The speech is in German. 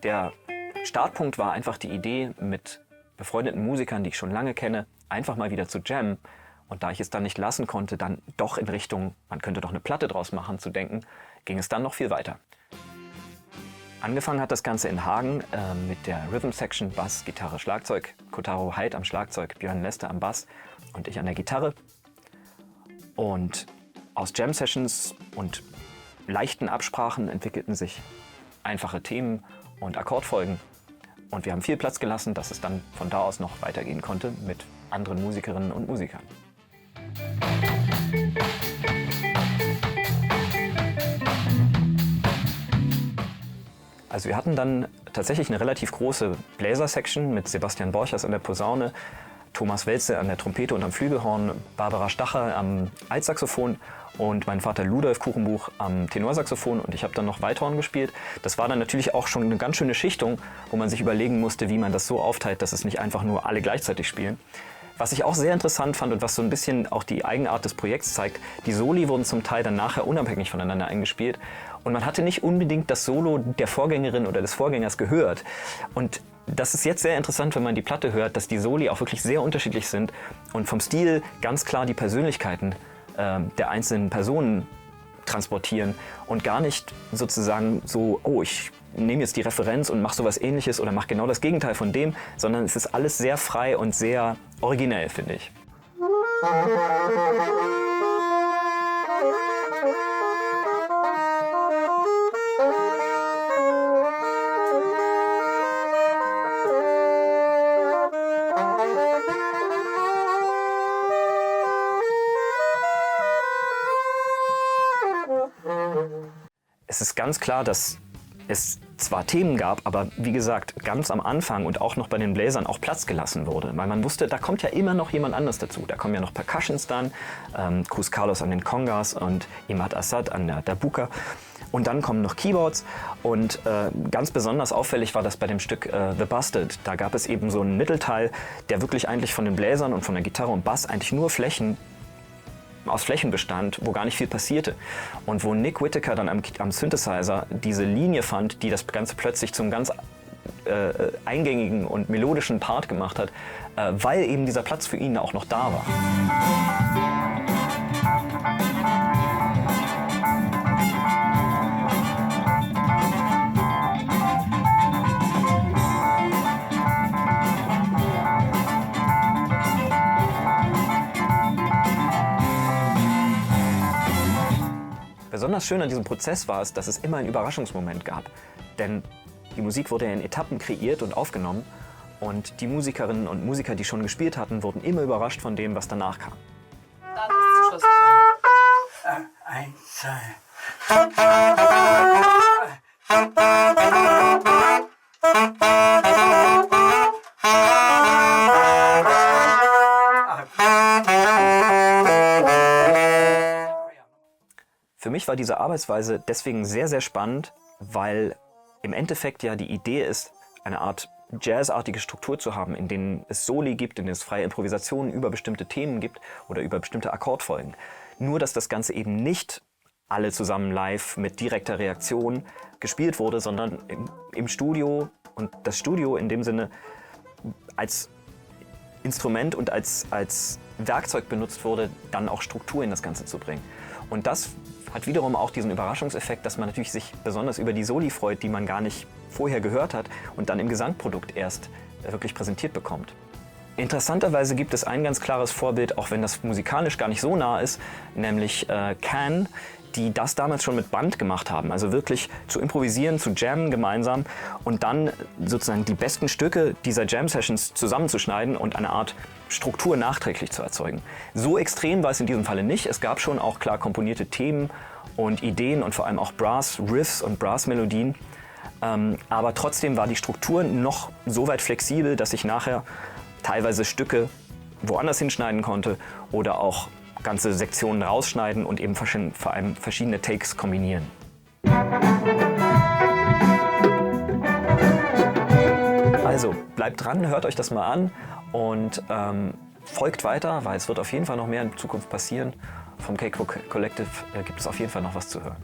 Der Startpunkt war einfach die Idee, mit befreundeten Musikern, die ich schon lange kenne, einfach mal wieder zu jammen. Und da ich es dann nicht lassen konnte, dann doch in Richtung, man könnte doch eine Platte draus machen, zu denken, ging es dann noch viel weiter. Angefangen hat das Ganze in Hagen mit der Rhythm Section, Bass, Gitarre, Schlagzeug. Kotaro Heid am Schlagzeug, Björn Lester am Bass und ich an der Gitarre. Und aus Jam Sessions und leichten Absprachen entwickelten sich einfache Themen und Akkordfolgen. Und wir haben viel Platz gelassen, dass es dann von da aus noch weitergehen konnte mit anderen Musikerinnen und Musikern. Also wir hatten dann tatsächlich eine relativ große Bläser-Section mit Sebastian Borchers an der Posaune, Thomas Welze an der Trompete und am Flügelhorn, Barbara Stacher am Altsaxophon und mein Vater Ludolf Kuchenbuch am Tenorsaxophon und ich habe dann noch Waldhorn gespielt. Das war dann natürlich auch schon eine ganz schöne Schichtung, wo man sich überlegen musste, wie man das so aufteilt, dass es nicht einfach nur alle gleichzeitig spielen. Was ich auch sehr interessant fand und was so ein bisschen auch die Eigenart des Projekts zeigt, die Soli wurden zum Teil dann nachher unabhängig voneinander eingespielt und man hatte nicht unbedingt das Solo der Vorgängerin oder des Vorgängers gehört. Und das ist jetzt sehr interessant, wenn man die Platte hört, dass die Soli auch wirklich sehr unterschiedlich sind und vom Stil ganz klar die Persönlichkeiten der einzelnen Personen transportieren und gar nicht sozusagen so, oh, ich nehme jetzt die Referenz und mache sowas Ähnliches oder mache genau das Gegenteil von dem, sondern es ist alles sehr frei und sehr originell, finde ich. Es ist ganz klar, dass es zwar Themen gab, aber wie gesagt, ganz am Anfang und auch noch bei den Bläsern auch Platz gelassen wurde. Weil man wusste, da kommt ja immer noch jemand anders dazu. Da kommen ja noch Percussions dann, Cruz Carlos an den Congas und Imad Assad an der Darbuka. Und dann kommen noch Keyboards und ganz besonders auffällig war das bei dem Stück The Bastard. Da gab es eben so einen Mittelteil, der wirklich eigentlich von den Bläsern und von der Gitarre und Bass eigentlich nur aus Flächen bestand, wo gar nicht viel passierte. Und wo Nick Whittaker dann am Synthesizer diese Linie fand, die das Ganze plötzlich zum ganz eingängigen und melodischen Part gemacht hat, weil eben dieser Platz für ihn auch noch da war. Besonders schön an diesem Prozess war es, dass es immer einen Überraschungsmoment gab. Denn die Musik wurde ja in Etappen kreiert und aufgenommen und die Musikerinnen und Musiker, die schon gespielt hatten, wurden immer überrascht von dem, was danach kam. Dann ist zum Schluss. Eins, Für mich war diese Arbeitsweise deswegen sehr, sehr spannend, weil im Endeffekt ja die Idee ist, eine Art jazzartige Struktur zu haben, in denen es Soli gibt, in denen es freie Improvisationen über bestimmte Themen gibt oder über bestimmte Akkordfolgen. Nur, dass das Ganze eben nicht alle zusammen live mit direkter Reaktion gespielt wurde, sondern im Studio und das Studio in dem Sinne als Instrument und als Werkzeug benutzt wurde, dann auch Struktur in das Ganze zu bringen. Und das hat wiederum auch diesen Überraschungseffekt, dass man natürlich sich besonders über die Soli freut, die man gar nicht vorher gehört hat und dann im Gesamtprodukt erst wirklich präsentiert bekommt. Interessanterweise gibt es ein ganz klares Vorbild, auch wenn das musikalisch gar nicht so nah ist, nämlich Can, die das damals schon mit Band gemacht haben. Also wirklich zu improvisieren, zu jammen gemeinsam und dann sozusagen die besten Stücke dieser Jam-Sessions zusammenzuschneiden und eine Art Struktur nachträglich zu erzeugen. So extrem war es in diesem Falle nicht. Es gab schon auch klar komponierte Themen und Ideen und vor allem auch Brass-Riffs und Brass-Melodien. Aber trotzdem war die Struktur noch so weit flexibel, dass ich nachher teilweise Stücke woanders hinschneiden konnte oder auch ganze Sektionen rausschneiden und eben vor allem verschiedene Takes kombinieren. Also bleibt dran, hört euch das mal an und folgt weiter, weil es wird auf jeden Fall noch mehr in Zukunft passieren. Vom Cakewalk Collective gibt es auf jeden Fall noch was zu hören.